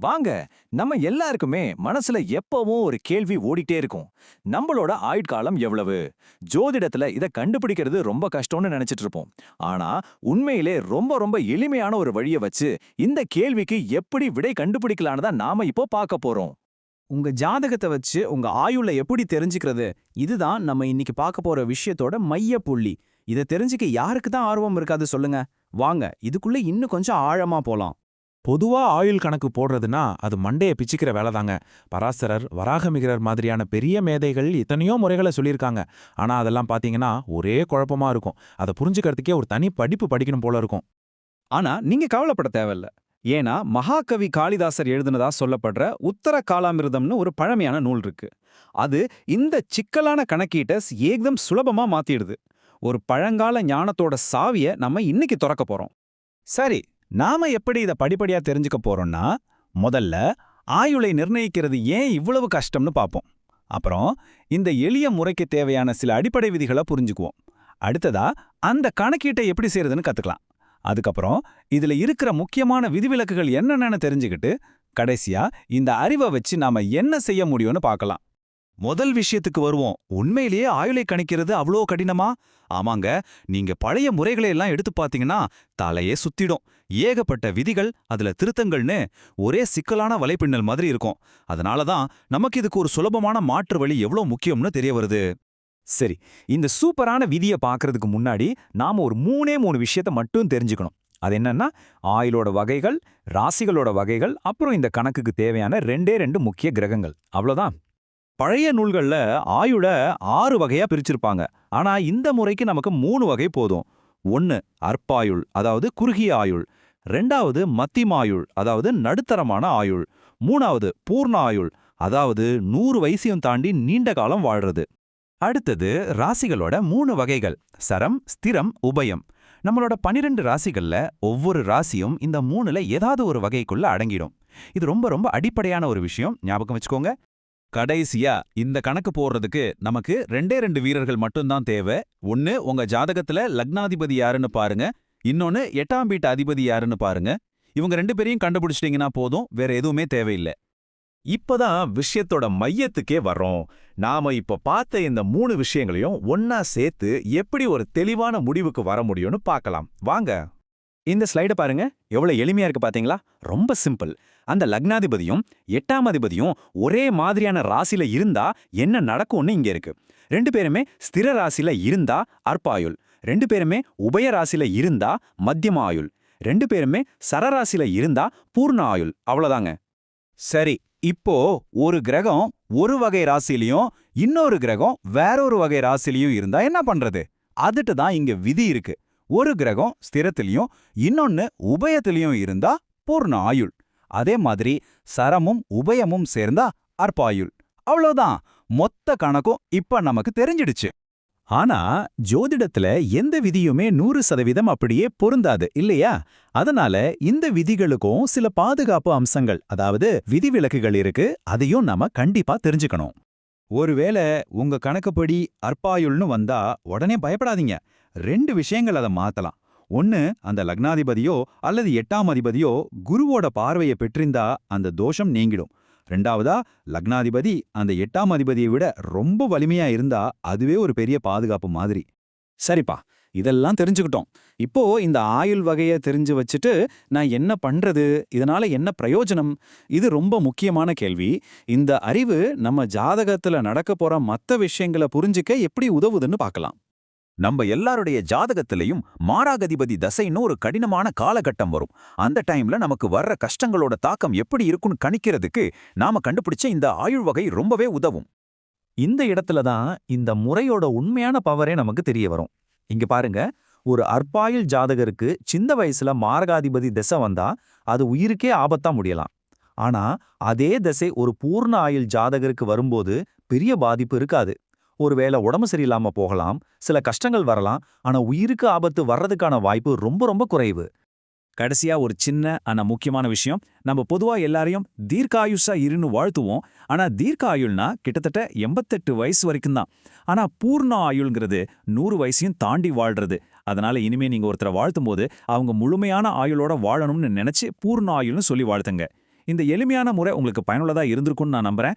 வாங்க, நம்ம எல்லாருக்குமே மனசுல எப்பவும் ஒரு கேள்வி ஓடிட்டே இருக்கும். நம்மளோட ஆயுட்காலம் எவ்வளவு? ஜோதிடத்துல இத கண்டுபிடிக்கிறது ரொம்ப கஷ்டம்னு நினைச்சிட்டு இருப்போம். ஆனா உண்மையிலே ரொம்ப ரொம்ப எளிமையான ஒரு வழிய வச்சு இந்த கேள்விக்கு எப்படி விடை கண்டுபிடிக்கலான்னு தான் நாம இப்போ பார்க்க போறோம். உங்க ஜாதகத்தை வச்சு உங்க ஆயுள எப்படி தெரிஞ்சுக்கிறது? இதுதான் நம்ம இன்னைக்கு பார்க்க போற விஷயத்தோட மைய புள்ளி. இத தெரிஞ்சுக்க யாருக்கு தான் ஆர்வம் இருக்காது சொல்லுங்க. வாங்க, இதுக்குள்ள இன்னும் கொஞ்சம் ஆழமா போலாம். பொதுவா ஆயுள் கணக்கு போடுறதுன்னா அது மண்டைய பிச்சுக்கிற வேலைதாங்க. பராசரர், வராகமிகிரர் மாதிரியான பெரிய மேதைகள் எத்தனையோ முறைகளை சொல்லியிருக்காங்க. ஆனா அதெல்லாம் பாத்தீங்கன்னா ஒரே குழப்பமா இருக்கும். அதை புரிஞ்சுக்கிறதுக்கே ஒரு தனி படிப்பு படிக்கணும் போல இருக்கும். ஆனா நீங்க கவலைப்பட தேவையில்ல. ஏன்னா மகாகவி காளிதாசர் எழுதுனதா சொல்லப்படுற உத்தர காலாமிர்தம்னு ஒரு பழமையான நூல் இருக்கு. அது இந்த சிக்கலான கணக்கீட்டை ஏக்தம் சுலபமா மாத்திடுது. ஒரு பழங்கால ஞானத்தோட சாவிய நம்ம இன்னைக்கு திறக்க போறோம். சரி, நாம எப்படி இத படிப்படியா தெரிஞ்சுக்க போறோம்னா, முதல்ல ஆயுளை நிர்ணயிக்கிறது ஏன் இவ்வளவு கஷ்டம்னு பார்ப்போம். அப்புறம் இந்த எளிய முறைக்கு தேவையான சில அடிப்படை விதிகளை புரிஞ்சுக்குவோம். அடுத்ததா அந்த கணக்கீட்டை எப்படி செய்யறதுன்னு கத்துக்கலாம். அதுக்கப்புறம் இதுல இருக்கிற முக்கியமான விதிவிலக்குகள் என்னென்னு தெரிஞ்சுக்கிட்டு கடைசியா இந்த அறிவை வச்சு நாம என்ன செய்ய முடியும்னு பார்க்கலாம். முதல் விஷயத்துக்கு வருவோம். உண்மையிலேயே ஆயுளை கணிக்கிறது அவ்வளோ கடினமா? ஆமாங்க, நீங்க பழைய முறைகளை எல்லாம் எடுத்து பார்த்தீங்கன்னா தலையே சுத்திடும். ஏகப்பட்ட விதிகள், அதுல திருத்தங்கள்னு ஒரே சிக்கலான வலைப்பின்னல் மாதிரி இருக்கும். அதனால தான் நமக்கு இதுக்கு ஒரு சுலபமான மாற்று வழி எவ்வளோ முக்கியம்னு தெரிய வருது. சரி, இந்த சூப்பரான விதியை பார்க்கறதுக்கு முன்னாடி நாம ஒரு மூணே விஷயத்த மட்டும் தெரிஞ்சுக்கணும். அது என்னன்னா, ஆயுளோட வகைகள், ராசிகளோட வகைகள், அப்புறம் இந்த கணக்குக்கு தேவையான ரெண்டு முக்கிய கிரகங்கள். அவ்வளோதான். பழைய நூல்கள்ல ஆயுள 6 வகையா பிரிச்சிருப்பாங்க. ஆனா இந்த முறைக்கு நமக்கு 3 வகை போதும். 1 அற்பாயுள், அதாவது குறுகிய ஆயுள். 2வது மத்தியமாயுள், அதாவது நடுத்தரமான ஆயுள். 3வது பூர்ண ஆயுள், அதாவது 100 வயசையும் தாண்டி நீண்ட காலம் வாழ்றது. அடுத்தது ராசிகளோட 3 வகைகள்: சரம், ஸ்திரம், உபயம். நம்மளோட 12 ராசிகள்ல ஒவ்வொரு ராசியும் இந்த 3ல ஏதாவது ஒரு வகைக்குள்ள அடங்கிடும். இது ரொம்ப ரொம்ப அடிப்படையான ஒரு விஷயம், ஞாபகம் வச்சுக்கோங்க. கடைசியா இந்த கணக்கு போடுறதுக்கு நமக்கு 2 வீரர்கள் மட்டும்தான் தேவை. ஒன்னு உங்க ஜாதகத்துல லக்னாதிபதி யாருன்னு பாருங்க, இன்னொன்னு 8ஆம் வீட்டு அதிபதி யாருன்னு பாருங்க. இவங்க 2 பேரையும் கண்டுபிடிச்சிட்டீங்கன்னா போதும், வேற எதுவுமே தேவையில்லை. இப்பதான் விஷயத்தோட மையத்துக்கே வர்றோம். நாம இப்ப பார்த்த இந்த 3 விஷயங்களையும் ஒன்னா சேர்த்து எப்படி ஒரு தெளிவான முடிவுக்கு வர முடியும்னு பார்க்கலாம். வாங்க. இந்த ஸ்லைட பாருங்க, எவ்வளவு எளிமையா இருக்கு பாத்தீங்களா? ரொம்ப சிம்பிள். அந்த லக்னாதிபதியும் 8ஆம் அதிபதியும் ஒரே மாதிரியான ராசியில இருந்தா என்ன நடக்கும்னு இங்க இருக்கு. 2 பேருமே ஸ்திர ராசியில இருந்தா அற்பாயுள், 2 பேருமே உபய ராசியில இருந்தா மத்தியம ஆயுள், 2 பேருமே சரராசியில இருந்தா பூர்ண ஆயுள். அவ்வளவுதாங்க. சரி, இப்போ ஒரு கிரகம் ஒரு வகை ராசியிலையும் இன்னொரு கிரகம் வேறொரு வகை ராசியிலையும் இருந்தா என்ன பண்றது? அதுட்டு தான் இங்க விதி இருக்கு. ஒரு கிரகம் ஸ்திரத்திலையும் இன்னொன்னு உபயத்திலையும் இருந்தா பூர்ண ஆயுள். அதே மாதிரி சரமும் உபயமும் சேர்ந்தா அற்பாயுள். அவ்வளோதான், மொத்த கணக்கும் இப்ப நமக்கு தெரிஞ்சிடுச்சு. ஆனா ஜோதிடத்துல எந்த விதியுமே 100% அப்படியே பொருந்தாது இல்லையா? அதனால இந்த விதிகளுக்கும் சில பாதுகாப்பு அம்சங்கள், அதாவது விதிவிலக்குகள் இருக்கு. அதையும் நாம கண்டிப்பா தெரிஞ்சுக்கணும். ஒருவேளை உங்க கணக்குப்படி அற்பாயுள்னு வந்தா உடனே பயப்படாதீங்க. 2 விஷயங்கள் அதை மாத்தலாம். ஒன்னு, அந்த லக்னாதிபதியோ அல்லது 8ஆம் அதிபதியோ குருவோட பார்வையை பெற்றிருந்தா அந்த தோஷம் நீங்கிடும். 2வதா, லக்னாதிபதி அந்த 8ஆம் அதிபதியை விட ரொம்ப வலிமையா இருந்தா அதுவே ஒரு பெரிய பாதுகாப்பு மாதிரி. சரிப்பா, இதெல்லாம் தெரிஞ்சுக்கிட்டோம். இப்போ இந்த ஆயுள் வகையை தெரிஞ்சு வச்சுட்டு நான் என்ன பண்றது, இதனால என்ன பிரயோஜனம்? இது ரொம்ப முக்கியமான கேள்வி. இந்த அறிவு நம்ம ஜாதகத்துல நடக்க போற மத்த விஷயங்களை புரிஞ்சுக்க எப்படி உதவுதுன்னு பார்க்கலாம். நம்ம எல்லாருடைய ஜாதகத்திலையும் மாராகதிபதி தசைன்னு ஒரு கடினமான காலகட்டம் வரும். அந்த டைம்ல நமக்கு வர்ற கஷ்டங்களோட தாக்கம் எப்படி இருக்குன்னு கணிக்கிறதுக்கு நாம கண்டுபிடிச்ச இந்த ஆயுள் வகை ரொம்பவே உதவும். இந்த இடத்துல தான் இந்த முறையோட உண்மையான பவரே நமக்கு தெரிய வரும். இங்க பாருங்க, ஒரு அற்பாயுள் ஜாதகருக்கு சின்ன வயசுல மாரகாதிபதி திசை வந்தா அது உயிருக்கே ஆபத்தா முடியலாம். ஆனா அதே திசை ஒரு பூர்ண ஆயுள் ஜாதகருக்கு வரும்போது பெரிய பாதிப்பு இருக்காது. ஒருவேளை உடம்பு சரியில்லாம போகலாம், சில கஷ்டங்கள் வரலாம், ஆனா உயிருக்கு ஆபத்து வர்றதுக்கான வாய்ப்பு ரொம்ப ரொம்ப குறைவு. கடைசியா ஒரு சின்ன ஆனா முக்கியமான விஷயம். நம்ம பொதுவா எல்லாரையும் தீர்க்காயுஷா இருன்னு வாழ்த்துவோம். ஆனா தீர்க்க ஆயுள்னா கிட்டத்தட்ட 88 வயசு வரைக்கும் தான். ஆனா பூர்ண ஆயுள்ங்கிறது 100 வயசையும் தாண்டி வாழ்றது. அதனால இனிமே நீங்க ஒருத்தரை வாழ்த்தும் போது அவங்க முழுமையான ஆயுளோட வாழணும்னு நினைச்சு பூர்ண ஆயுள்னு சொல்லி வாழ்த்துங்க. இந்த எளிமையான முறை உங்களுக்கு பயனுள்ளதா இருந்திருக்கும்னு நான் நம்புறேன்.